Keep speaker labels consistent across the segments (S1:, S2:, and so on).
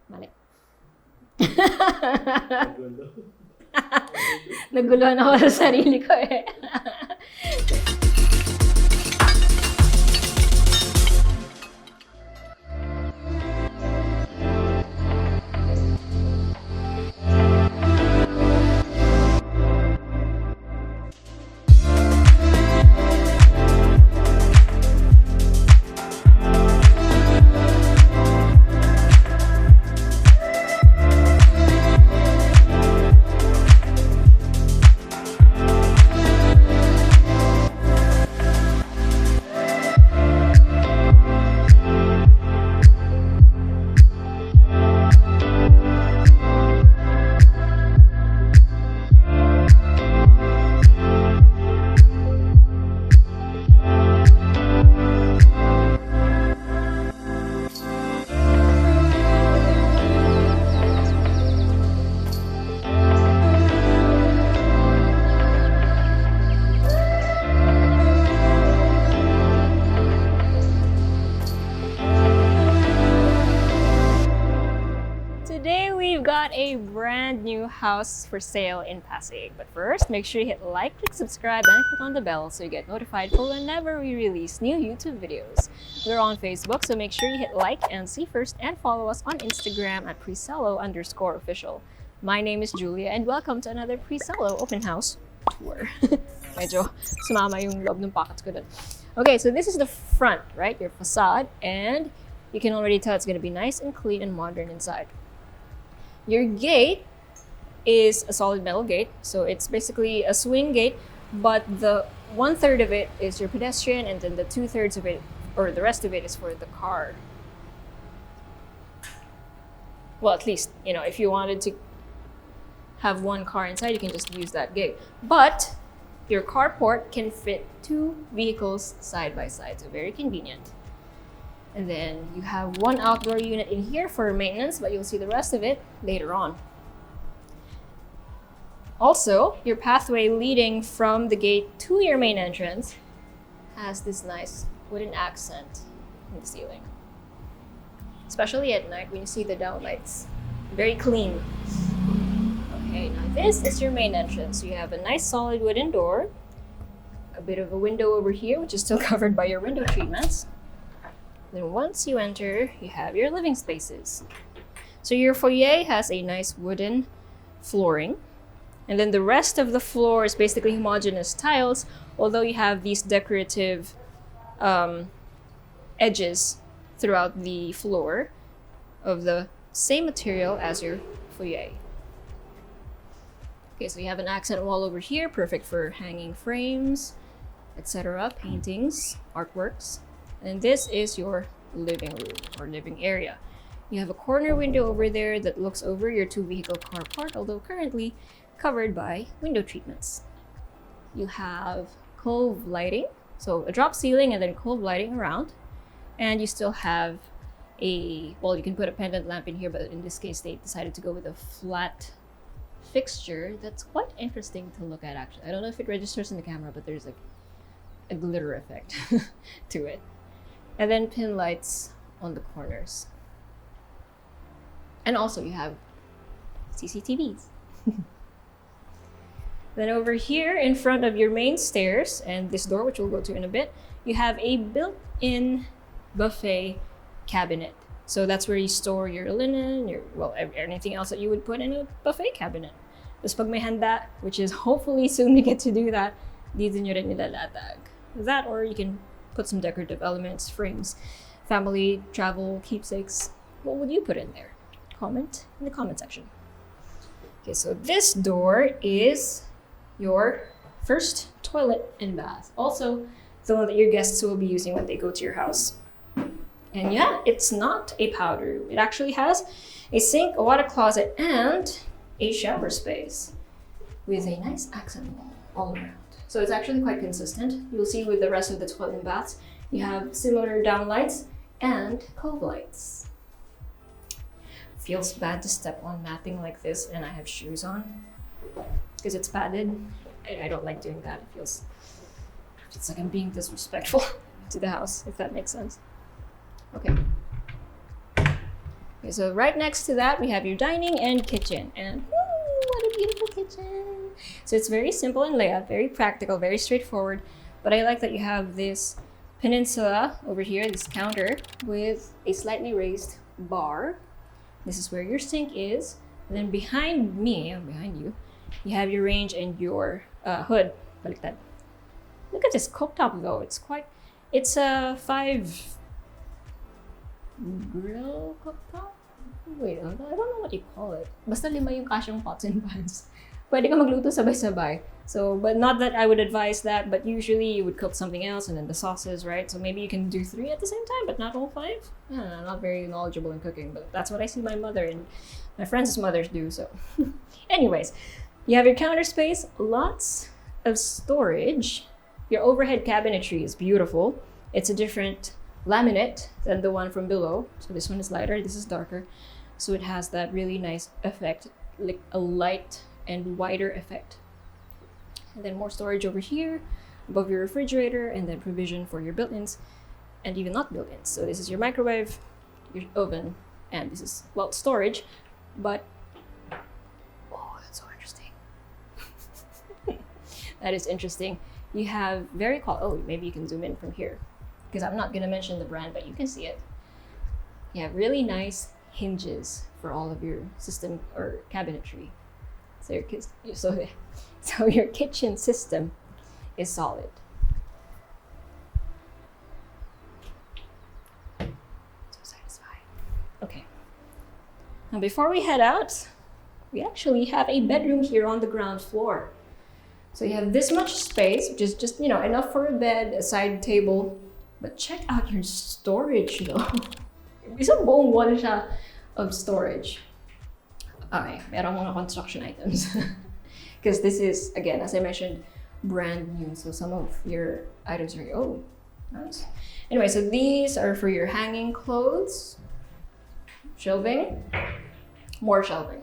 S1: Mali. Naguluhan ako sa sarili ko eh. Today we've got a brand new house for sale in Pasig. But first, make sure you hit like, click subscribe, and click on the bell so you get notified for whenever we release new YouTube videos. We're on Facebook, so make sure you hit like and see first, and follow us on Instagram at Presello_official. My name is Julia, and welcome to another Presello open house tour. Medyo sumama yung loob ng pockets ko dun. Okay, so this is the front, right? Your facade, and you can already tell it's gonna be nice and clean and modern inside. Your gate is a solid metal gate, so it's basically a swing gate, but the 1/3 of it is your pedestrian, and then the 2/3 of it, or the rest of it, is for the car. Well, at least, you know, if you wanted to have one car inside, you can just use that gate. But your carport can fit 2 vehicles side by side, so very convenient. And then you have one outdoor unit in here for maintenance, but you'll see the rest of it later on. Also, your pathway leading from the gate to your main entrance has this nice wooden accent in the ceiling. Especially at night when you see the downlights. Very clean. Okay, now this is your main entrance. So you have a nice solid wooden door, a bit of a window over here, which is still covered by your window treatments. Then once you enter, you have your living spaces. So your foyer has a nice wooden flooring. And then the rest of the floor is basically homogeneous tiles, although you have these decorative edges throughout the floor of the same material as your foyer. Okay, so you have an accent wall over here, perfect for hanging frames, etc., paintings, artworks. And this is your living room or living area. You have a corner window over there that looks over your 2-vehicle carport, although currently covered by window treatments. You have cove lighting, so a drop ceiling and then cove lighting around. And you still have well, you can put a pendant lamp in here, but in this case, they decided to go with a flat fixture that's quite interesting to look at, actually. I don't know if it registers in the camera, but there's like a glitter effect to it. And then pin lights on the corners. And also you have CCTVs. Then over here in front of your main stairs and this door, which we'll go to in a bit, you have a built-in buffet cabinet. So that's where you store your linen, anything else that you would put in a buffet cabinet. Tapos pag may handa, which is hopefully soon we get to do that, dito nyo rin nilalatag. That, or you can put some decorative elements, frames, family, travel, keepsakes. What would you put in there? Comment in the comment section. Okay, so this door is your first toilet and bath. Also, the one that your guests will be using when they go to your house. And yeah, it's not a powder room. It actually has a sink, a water closet, and a shower space with a nice accent wall all around. So it's actually quite consistent. You'll see with the rest of the toilet and baths, you have similar downlights and cove lights. Feels bad to step on matting like this and I have shoes on because it's padded. I don't like doing that. It's like I'm being disrespectful to the house, if that makes sense. Okay, Okay, so right next to that, we have your dining and kitchen. And what a beautiful kitchen. So it's very simple in layout, very practical, very straightforward. But I like that you have this peninsula over here, this counter with a slightly raised bar. This is where your sink is. And then behind me, behind you, you have your range and your hood. Baliktad. Look at this cooktop though. It's a 5 grill cooktop? Wait, I don't know what you call it. Basta 5 yung kasyang pots and pans. Pwede ka magluto sabay-sabay. So, but not that I would advise that, but usually you would cook something else and then the sauces, right? So maybe you can do 3 at the same time, but not all 5. I don't know, I'm not very knowledgeable in cooking, but that's what I see my mother and my friends' mothers do, so. Anyways, you have your counter space, lots of storage. Your overhead cabinetry is beautiful. It's a different laminate than the one from below. So this one is lighter, this is darker. So it has that really nice effect, like a light and wider effect. And then more storage over here, above your refrigerator, and then provision for your built-ins, and even not built-ins. So this is your microwave, your oven, and this is, well, storage, but, oh, that's so interesting. That is interesting. You have oh, maybe you can zoom in from here, because I'm not gonna mention the brand, but you can see it. You have really nice hinges for all of your system or cabinetry. So your kitchen system is solid. So satisfying. Okay. Now before we head out, we actually have a bedroom here on the ground floor. So you have this much space, which is just, enough for a bed, a side table. But check out your storage though. Isang buong wall siya of storage. Okay, meron mga construction items. Because this is, again, as I mentioned, brand new. So some of your items are, oh, nice. Anyway, so these are for your hanging clothes, shelving, more shelving.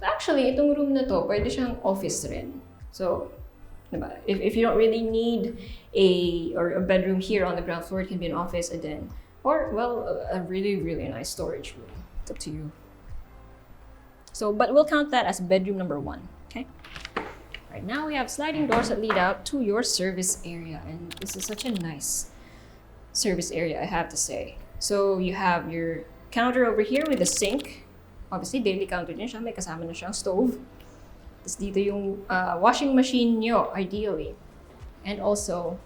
S1: Actually, itong room na to, pwede siyang office rin. So, diba, if you don't really need a bedroom here on the ground floor, it can be an office, a den, or, well, a really, really nice storage room. It's up to you. So, but we'll count that as bedroom number 1, okay? Right now we have sliding doors that lead out to your service area, and this is such a nice service area, I have to say. So you have your counter over here with the sink. Obviously, daily counter din siya, may kasama na siyang stove. Tapos dito yung washing machine nyo, ideally. And also,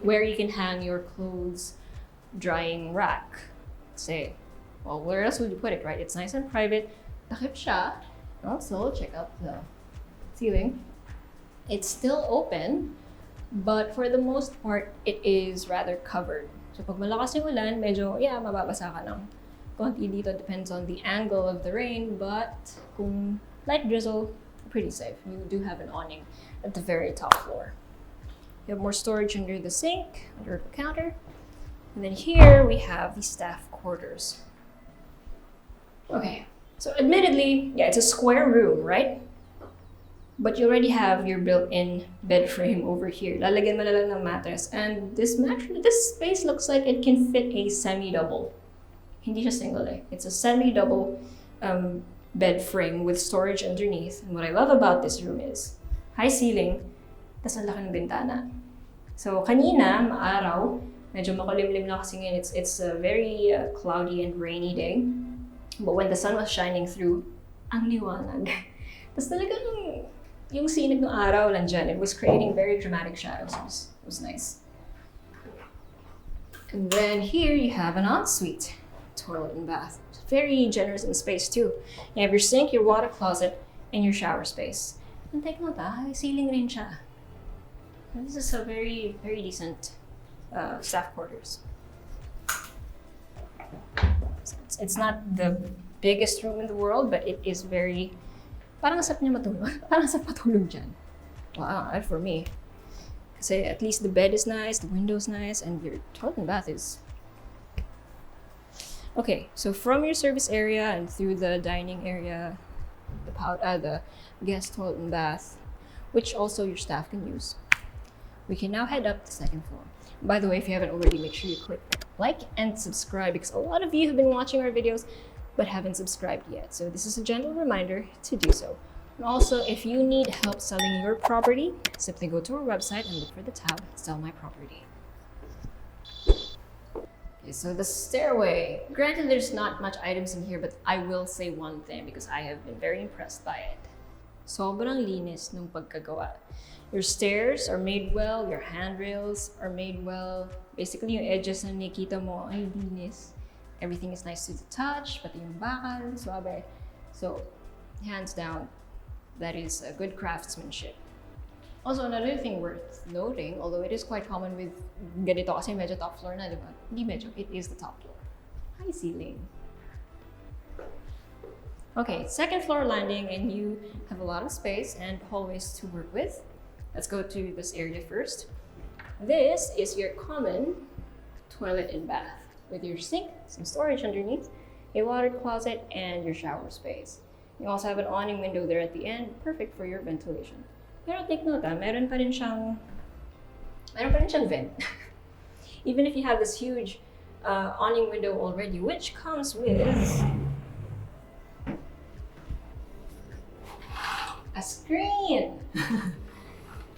S1: where you can hang your clothes drying rack. Say, well, where else would you put it, right? It's nice and private. Takip siya. Also, check out the ceiling. It's still open, but for the most part, it is rather covered. So pag malakas yung ulan, medyo, mababasa ka ng konti dito. Depends on the angle of the rain, but kung light drizzle, pretty safe. You do have an awning at the very top floor. You have more storage under the sink, under the counter. And then here we have the staff quarters. Okay. So admittedly, it's a square room, right? But you already have your built-in bed frame over here. Lalagyan mo na lang ng mattress. And this space looks like it can fit a semi-double. Hindi siya single eh. It's a semi-double bed frame with storage underneath. And what I love about this room is high ceiling, tas ang laki ng bintana. So kanina, maaraw, medyo makulimlim na kasi ngayon. It's a very cloudy and rainy day. But when the sun was shining through, ang liwanag. Tapos talagang yung sinag ng araw nandyan. It was creating very dramatic shadows. It was nice. And then here you have an ensuite, toilet and bath. Very generous in space too. You have your sink, your water closet, and your shower space. And take note, ceiling rin siya. And this is a very, very decent staff quarters. It's not the biggest room in the world, but it is very, parang sarap niya matulog. Parang sarap matulog dyan. Wow, that for me. Kasi at least the bed is nice, the window's nice, and your toilet and bath is. Okay, so from your service area and through the dining area, the guest toilet and bath, which also your staff can use, we can now head up the second floor. By the way, if you haven't already, make sure you click like and subscribe because a lot of you have been watching our videos but haven't subscribed yet. So this is a gentle reminder to do so. And also, if you need help selling your property, simply go to our website and look for the tab, Sell My Property. Okay, so the stairway. Granted, there's not much items in here, but I will say one thing because I have been very impressed by it. Sobrang linis nung pagkagawa. Your stairs are made well, your handrails are made well. Basically, yung edges na nakita mo, ay linis. Everything is nice to the touch, pati yung bakal, suabe. So, hands down, that is a good craftsmanship. Also, another thing worth noting, although it is quite common with ganito kasi medyo top floor na, di ba? Hindi medyo, it is the top floor. High ceiling. Okay, second floor landing, and you have a lot of space and hallways to work with. Let's go to this area first. This is your common toilet and bath with your sink, some storage underneath, a water closet, and your shower space. You also have an awning window there at the end, perfect for your ventilation. Pero take note, meron pa rin siyang vent. Even if you have this huge awning window already, which comes with a screen.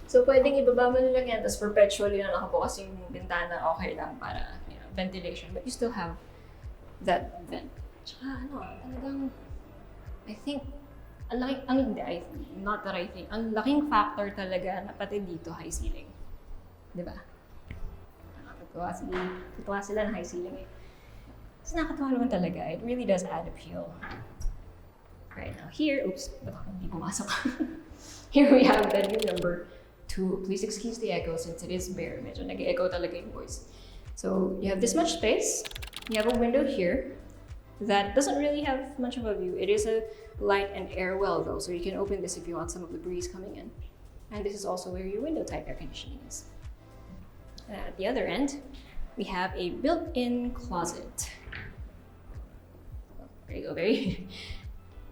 S1: So pwedeng ibaba mo lang yan, tapos perpetually na nakabukas yung bintana, okay lang para ventilation. But you still have that vent. Tsaka talagang, I think, ang laking factor talaga na pati dito high ceiling. Di ba? Natutuwa sila na high ceiling eh. Kasi nakatawa naman talaga. It really does add appeal. Right now here, oops, hindi pumasok. Here we have bedroom number 2. Please excuse the echo since it is bare. Medyo nag-echo talaga yung voice. So you have this much space. You have a window here that doesn't really have much of a view. It is a light and air well though, so you can open this if you want some of the breeze coming in. And this is also where your window type air conditioning is. At the other end, we have a built-in closet. There you go, baby.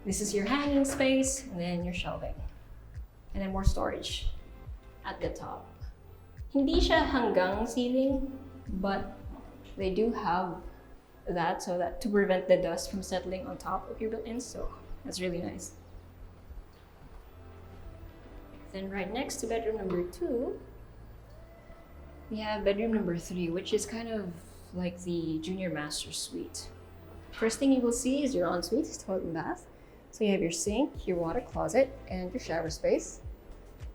S1: This is your hanging space, and then your shelving. And then more storage at the top. Hindi siya hanggang ceiling, but they do have that so that to prevent the dust from settling on top of your built-ins, so that's really nice. Then right next to bedroom number 2, we have bedroom number 3, which is kind of like the junior master suite. First thing you will see is your ensuite, toilet and bath. So you have your sink, your water closet, and your shower space.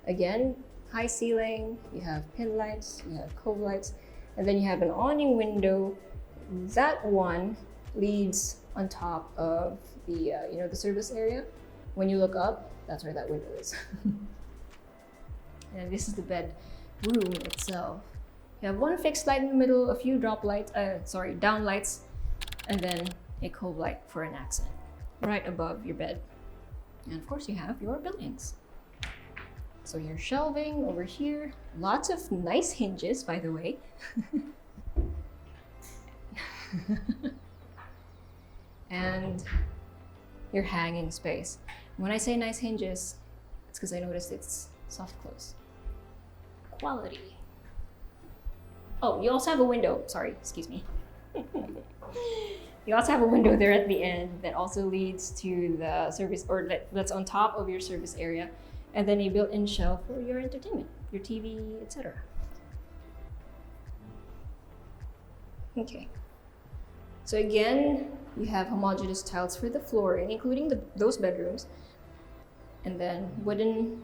S1: Again, high ceiling, you have pin lights, you have cove lights, and then you have an awning window. That one leads on top of the, the service area. When you look up, that's where that window is. And this is the bedroom itself. You have one fixed light in the middle, a few down lights, and then a cove light for an accent right above your bed. And of course you have your built-ins. So your shelving over here, lots of nice hinges, by the way. And your hanging space. When I say nice hinges, it's because I noticed it's soft close. Quality. Oh, you also have a window. Sorry, excuse me. You also have a window there at the end that also leads to the service, or that's on top of your service area, and then a built-in shelf for your entertainment, your TV, etc. Okay. So again, you have homogeneous tiles for the flooring, including those bedrooms, and then wooden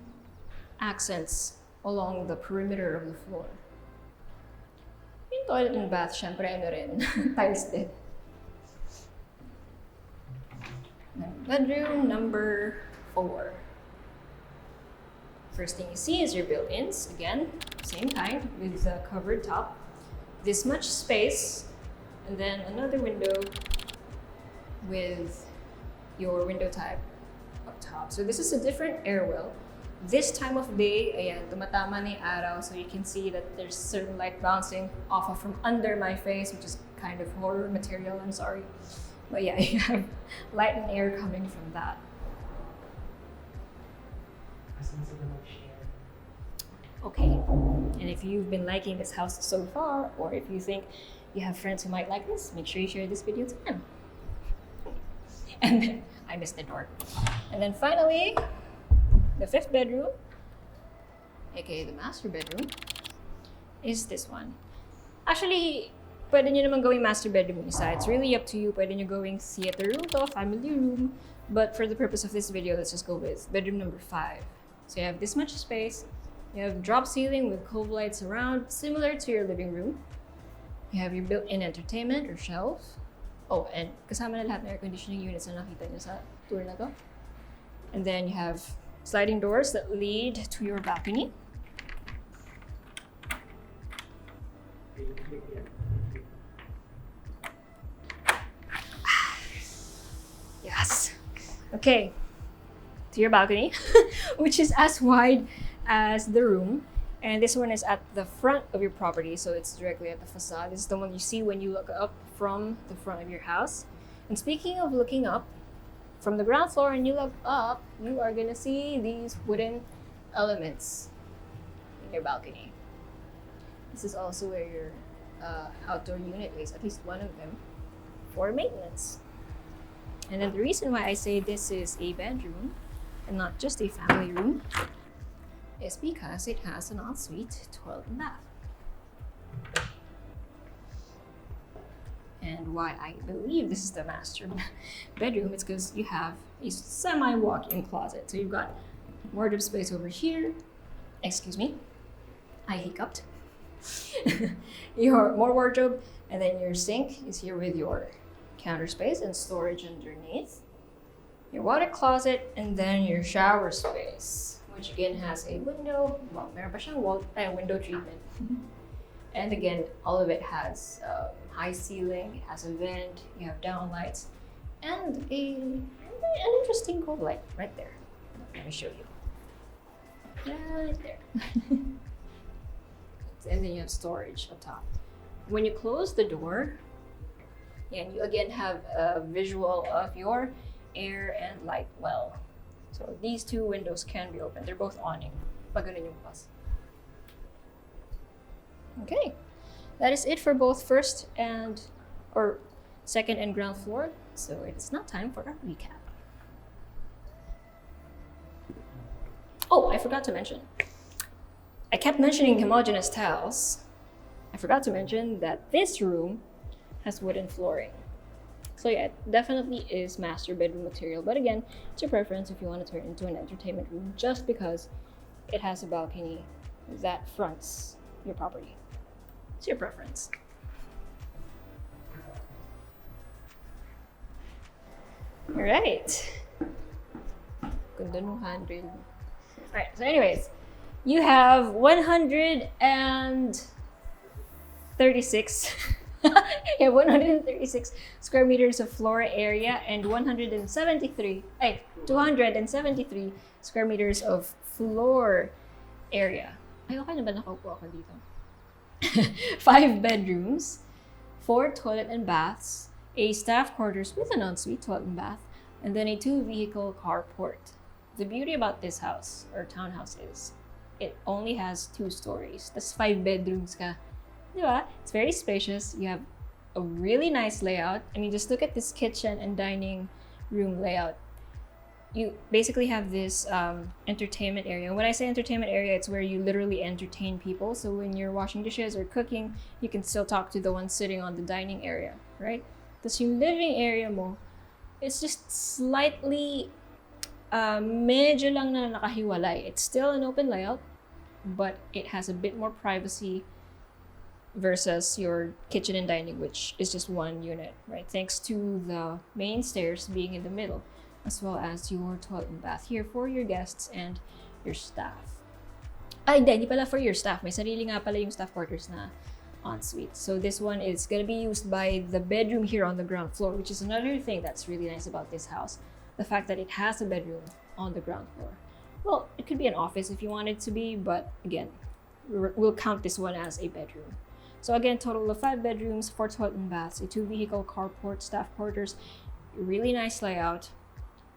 S1: accents along the perimeter of the floor. Yung toilet and bath, syempre ano rin, tiles din. Bedroom number 4. First thing you see is your built-ins. Again, same kind with the covered top. This much space, and then another window with your window type up top. So this is a different air well. This time of day, ayan, tumatama na yung araw, so you can see that there's certain light bouncing off of from under my face, which is kind of horror material, I'm sorry. But yeah, you have light and air coming from that. Okay, and if you've been liking this house so far, or if you think you have friends who might like this, make sure you share this video to them. And then I missed the door. And then finally, the fifth bedroom, aka the master bedroom, is this one. Actually, pwede nyo naman gawing master bedroom isa. It's really up to you. Pwede nyo gawing theater room to, family room. But for the purpose of this video, let's just go with bedroom number 5. So you have this much space. You have drop ceiling with cove lights around, similar to your living room. You have your built-in entertainment or shelf. Oh, and kasama na lahat ng air conditioning units na nakita nyo sa tour na to. And then you have sliding doors that lead to your balcony. Yes. Okay. To your balcony, which is as wide as the room. And this one is at the front of your property, so it's directly at the facade. This is the one you see when you look up from the front of your house. And speaking of looking up, from the ground floor and you look up, you are gonna see these wooden elements in your balcony. This is also where your outdoor unit is, at least one of them, for maintenance. And then the reason why I say this is a bedroom and not just a family room is because it has an ensuite toilet and bath. And why I believe this is the master bedroom is because you have a semi-walk-in closet. So you've got wardrobe space over here. Excuse me, I hiccuped. Your more wardrobe, and then your sink is here with your counter space and storage underneath. Your water closet, and then your shower space, which again has a window. Well, meron pa siyang window treatment. And again, all of it has high ceiling, it has a vent, you have down lights, and an interesting cove light right there. Let me show you. Right there. And then you have storage on top. When you close the door, and you again have a visual of your air and light well. So these two windows can be opened. They're both awning. Pag ganun yung bus. Okay, that is it for both second and ground floor. So it's now time for a recap. Oh, I forgot to mention. I kept mentioning homogeneous tiles. I forgot to mention that this room has wooden flooring. So yeah, it definitely is master bedroom material. But again, it's your preference if you want to turn it into an entertainment room just because it has a balcony that fronts your property. It's your preference. All right. Ganda nung handrail. All right, so anyways, you have 136 yeah, 136 square meters of floor area and 273 square meters of floor area. Ay, okay na ba nakaupo ako dito? 5 bedrooms, 4 toilet and baths, a staff quarters with an ensuite toilet and bath, and then a 2-vehicle carport. The beauty about this house or townhouse is it only has 2 stories. That's 5 bedrooms ka. Diba? It's very spacious. You have a really nice layout. I mean, just look at this kitchen and dining room layout. You basically have this entertainment area. When I say entertainment area, it's where you literally entertain people. So when you're washing dishes or cooking, you can still talk to the one sitting on the dining area, right? Tapos yung living area mo, it's just slightly medyo lang na nakahiwalay. It's still an open layout, but it has a bit more privacy versus your kitchen and dining, which is just one unit, right? Thanks to the main stairs being in the middle, as well as your toilet and bath here for your guests and your staff. Ay, hindi pala for your staff. May sarili nga pala yung staff quarters na ensuite. So this one is gonna be used by the bedroom here on the ground floor, which is another thing that's really nice about this house. The fact that it has a bedroom on the ground floor. Well, it could be an office if you want it to be, but again, we'll count this one as a bedroom. So again, total of 5 bedrooms, 4 toilet and baths, a 2-vehicle carport, staff quarters, really nice layout,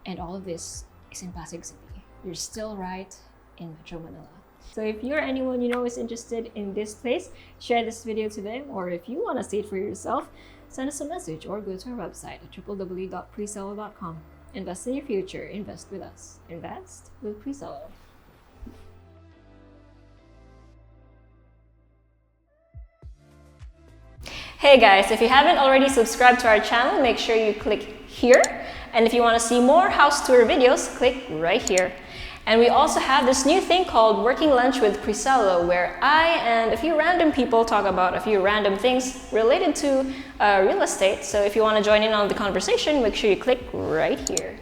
S1: and all of this is in Pasig City. You're still right in Metro Manila. So if you're anyone you know is interested in this place, share this video to them, or if you want to see it for yourself, send us a message or go to our website at www.presello.com. Invest in your future. Invest with us. Invest with Presello. Hey guys, if you haven't already subscribed to our channel, make sure you click here. And if you want to see more house tour videos, click right here. And we also have this new thing called Working Lunch with Presello, where I and a few random people talk about a few random things related to real estate. So if you want to join in on the conversation, make sure you click right here.